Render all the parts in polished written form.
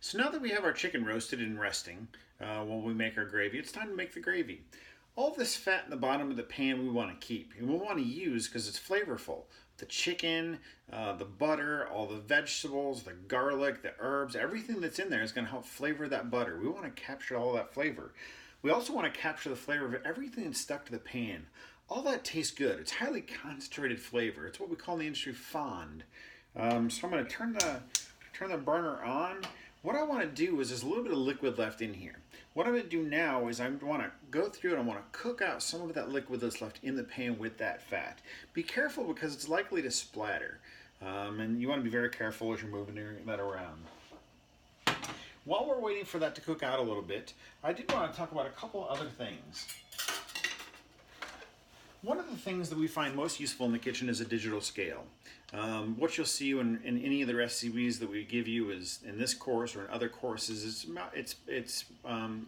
So now that we have our chicken roasted and resting, while we make our gravy, it's time to make the gravy. All this fat in the bottom of the pan we want to keep, and we want to use because it's flavorful. The chicken, the butter, all the vegetables, the garlic, the herbs, everything that's in there is going to help flavor that butter. We want to capture all that flavor. We also want to capture the flavor of everything that's stuck to the pan. All that tastes good. It's highly concentrated flavor. It's what we call in the industry fond. So I'm going to turn the burner on. What I want to do is there's a little bit of liquid left in here. What I'm going to do now is I want to go through and I want to cook out some of that liquid that's left in the pan with that fat. Be careful because it's likely to splatter. And you want to be very careful as you're moving that around. While we're waiting for that to cook out a little bit, I did want to talk about a couple other things. One of the things that we find most useful in the kitchen is a digital scale. What you'll see in any of the recipes that we give you is in this course or in other courses, it's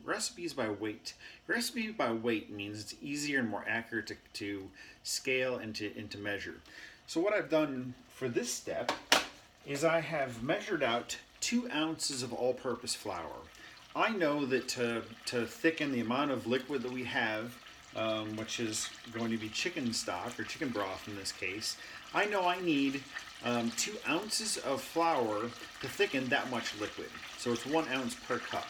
recipes by weight. Recipe by weight means it's easier and more accurate to scale and to measure. So what I've done for this step is I have measured out 2 ounces of all-purpose flour. I know that to thicken the amount of liquid that we have, which is going to be chicken stock or chicken broth in this case, I know I need 2 ounces of flour to thicken that much liquid. So it's 1 ounce per cup.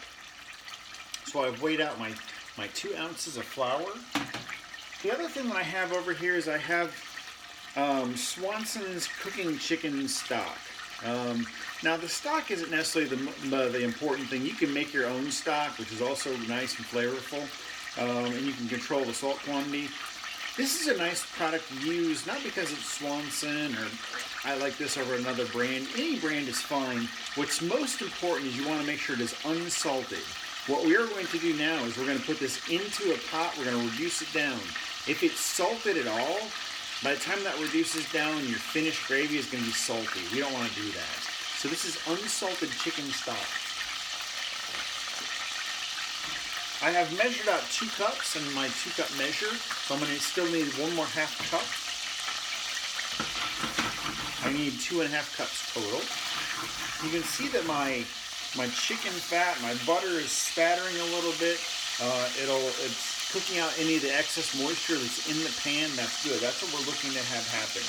So I've weighed out my 2 ounces of flour. The other thing that I have over here is I have Swanson's cooking chicken stock. Now the stock isn't necessarily the important thing. You can make your own stock, which is also nice and flavorful. And you can control the salt quantity. This is a nice product to use, not because it's Swanson or I like this over another brand. Any brand is fine. What's most important is you want to make sure it is unsalted. What we are going to do now is we're going to put this into a pot. We're going to reduce it down. If it's salted at all, by the time that reduces down, your finished gravy is going to be salty. We don't want to do that. So this is unsalted chicken stock. I have measured out 2 cups in my 2-cup measure, so I'm going to still need 1 more half cup. I need 2.5 cups total. You can see that my chicken fat, my butter is spattering a little bit. It's cooking out any of the excess moisture that's in the pan. That's good. That's what we're looking to have happen.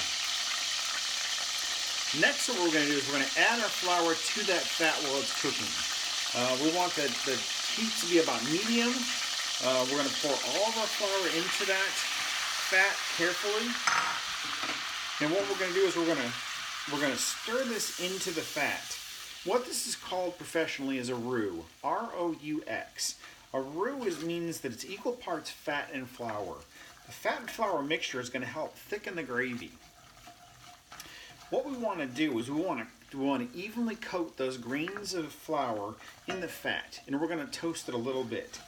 Next, what we're going to do is we're going to add our flour to that fat while it's cooking. We want the heat to be about medium. We're going to pour all of our flour into that fat carefully. And what we're going to do is we're going to stir this into the fat. What this is called professionally is a roux. R-O-U-X. A roux means that it's equal parts fat and flour. The fat and flour mixture is going to help thicken the gravy. What we want to do is we want to evenly coat those grains of flour in the fat, and we're going to toast it a little bit.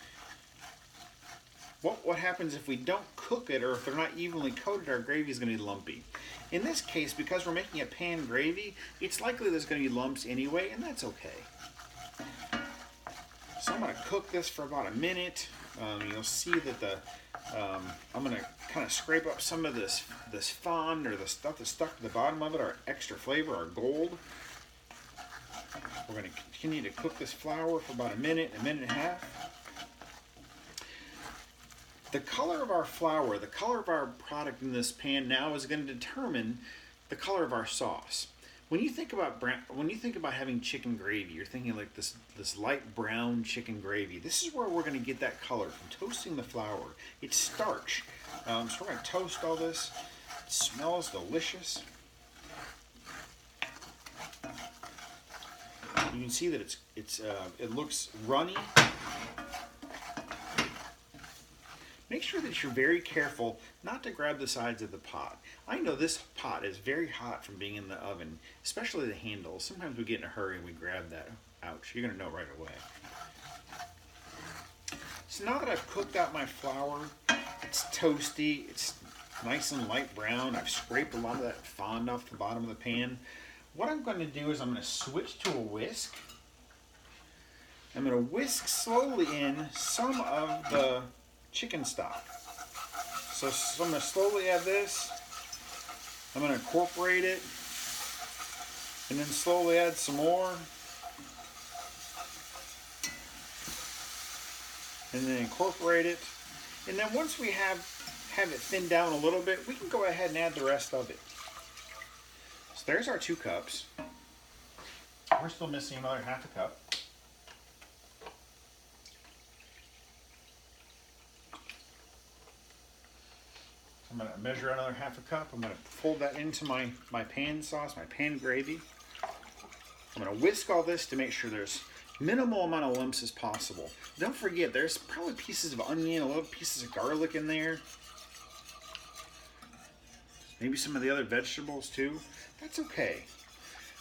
What happens if we don't cook it, or if they're not evenly coated, our gravy is going to be lumpy. In this case, because we're making a pan gravy, it's likely there's going to be lumps anyway, and that's okay. So I'm going to cook this for about a minute. You'll see that I'm going to kind of scrape up some of this fond, or the stuff that's stuck to the bottom of it, our extra flavor, our gold. We're going to continue to cook this flour for about a minute and a half. The color of our flour, the color of our product in this pan now is going to determine the color of our sauce. When you think about having chicken gravy, you're thinking like this light brown chicken gravy. This is where we're going to get that color from toasting the flour. It's starch. So we're going to toast all this. It smells delicious. You can see that it looks runny. Make sure that you're very careful not to grab the sides of the pot. I know this pot is very hot from being in the oven, especially the handle. Sometimes we get in a hurry and we grab that. Ouch, you're going to know right away. So now that I've cooked out my flour, it's toasty, it's nice and light brown. I've scraped a lot of that fond off the bottom of the pan. What I'm going to do is I'm going to switch to a whisk. I'm going to whisk slowly in some of the chicken stock. So I'm going to slowly add this. I'm going to incorporate it and then slowly add some more. and then incorporate it. And then once we have it thinned down a little bit, we can go ahead and add the rest of it. So there's our 2 cups. We're still missing another half a cup. I'm going to measure another half a cup. I'm going to fold that into my pan sauce, my pan gravy. I'm going to whisk all this to make sure there's minimal amount of lumps as possible. Don't forget, there's probably pieces of onion, a little pieces of garlic in there. Maybe some of the other vegetables too. That's okay.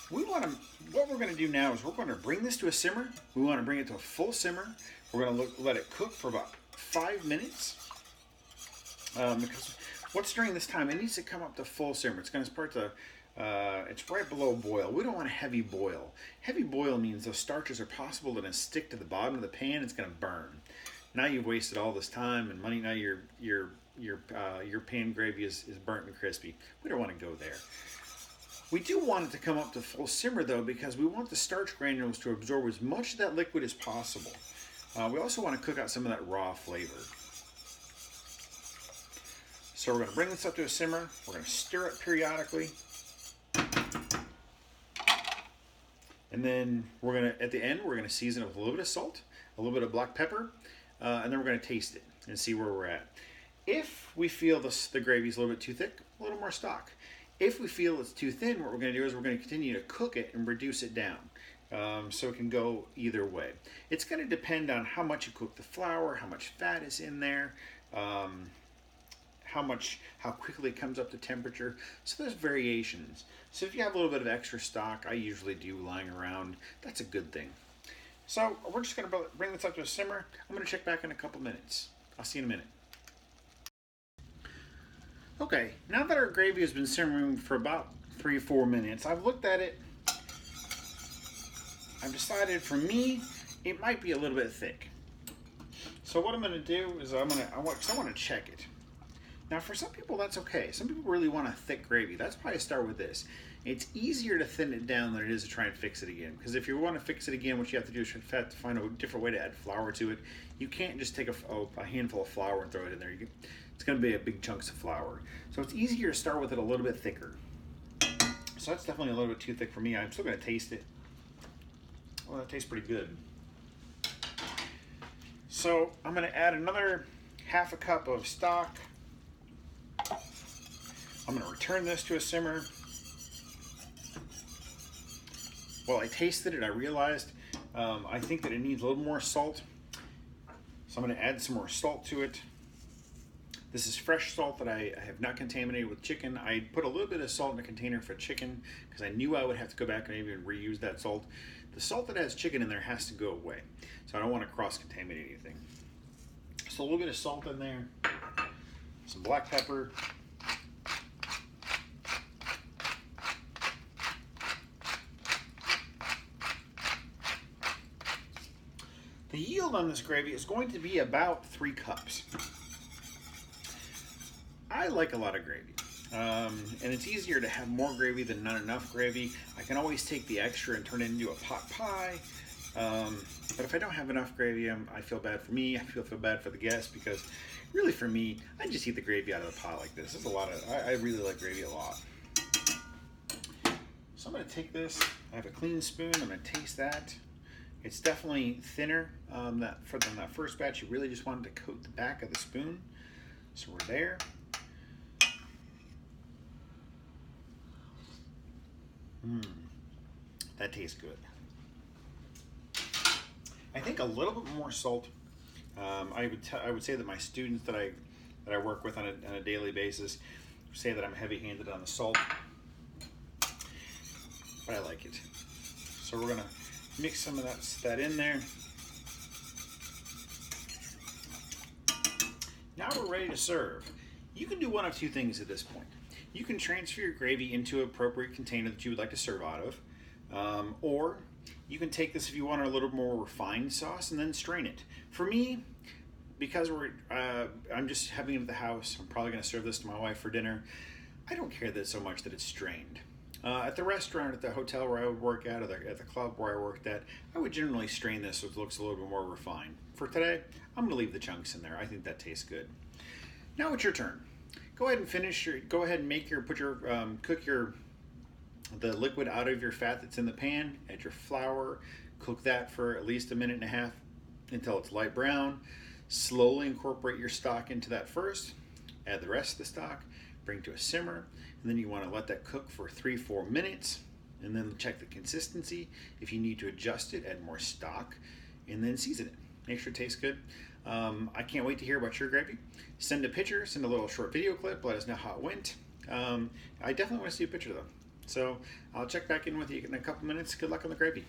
What we're going to do now is we're going to bring this to a simmer. We want to bring it to a full simmer. We're going to let it cook for about 5 minutes. Because what's during this time, it needs to come up to full simmer. It's going to start to, it's right below boil. We don't want a heavy boil. Heavy boil means those starches are possible to stick to the bottom of the pan. It's going to burn. Now you've wasted all this time and money. Now your pan gravy is burnt and crispy. We don't want to go there. We do want it to come up to full simmer though, because we want the starch granules to absorb as much of that liquid as possible. We also want to cook out some of that raw flavor. So we're going to bring this up to a simmer. We're going to stir it periodically. And then we're going to, at the end, we're going to season it with a little bit of salt, a little bit of black pepper, and then we're going to taste it and see where we're at. If we feel the gravy is a little bit too thick, a little more stock. If we feel it's too thin, what we're going to do is we're going to continue to cook it and reduce it down. So it can go either way. It's going to depend on how much you cook the flour, how much fat is in there, how quickly it comes up to temperature. So there's variations. So if you have a little bit of extra stock, I usually do lying around, that's a good thing. So we're just going to bring this up to a simmer. I'm going to check back in a couple minutes. I'll see you in a minute. Okay, now that our gravy has been simmering for about 3 or 4 minutes, I've looked at it. I've decided for me, it might be a little bit thick. So what I'm going to do is I want to check it. Now for some people that's okay. Some people really want a thick gravy. That's why I start with this. It's easier to thin it down than it is to try and fix it again. Because if you want to fix it again, what you have to do is you have to find a different way to add flour to it. You can't just take a handful of flour and throw it in there. It's going to be a big chunks of flour. So it's easier to start with it a little bit thicker. So that's definitely a little bit too thick for me. I'm still going to taste it. Well, that tastes pretty good. So I'm going to add another half a cup of stock. I'm going to return this to a simmer. While I tasted it, I realized I think that it needs a little more salt. So I'm going to add some more salt to it. This is fresh salt that I have not contaminated with chicken. I put a little bit of salt in a container for chicken because I knew I would have to go back and maybe reuse that salt. The salt that has chicken in there has to go away. So I don't want to cross-contaminate anything. So a little bit of salt in there, some black pepper, the yield on this gravy is going to be about 3 cups. I like a lot of gravy, and it's easier to have more gravy than not enough gravy. I can always take the extra and turn it into a pot pie, but if I don't have enough gravy, I feel bad for me. I feel bad for the guests because really for me, I just eat the gravy out of the pot like this. There's a lot of, I really like gravy a lot. So I'm going to take this, I have a clean spoon, I'm going to taste that. It's definitely thinner than that first batch. You really just wanted to coat the back of the spoon. So we're there. That tastes good. I think a little bit more salt. I would say that my students that I work with on a daily basis say that I'm heavy-handed on the salt, but I like it. So we're gonna mix some of that in there. Now we're ready to serve. You can do one of 2 things at this point. You can transfer your gravy into an appropriate container that you would like to serve out of, or you can take this if you want a little more refined sauce and then strain it. For me, because I'm just having it at the house, I'm probably going to serve this to my wife for dinner. I don't care that so much that it's strained. At the restaurant, at the hotel where I would work at the club where I worked at, I would generally strain this so it looks a little bit more refined. For today, I'm going to leave the chunks in there. I think that tastes good. Now it's your turn. Go ahead and go ahead and cook the liquid out of your fat that's in the pan. Add your flour, cook that for at least a minute and a half until it's light brown. Slowly incorporate your stock into that first. Add the rest of the stock, bring to a simmer, and then you want to let that cook for 3-4 minutes, and then check the consistency. If you need to adjust it, add more stock, and then season it. Make sure it tastes good. I can't wait to hear about your gravy. Send a picture, send a little short video clip, let us know how it went. I definitely want to see a picture though. So I'll check back in with you in a couple minutes. Good luck on the gravy.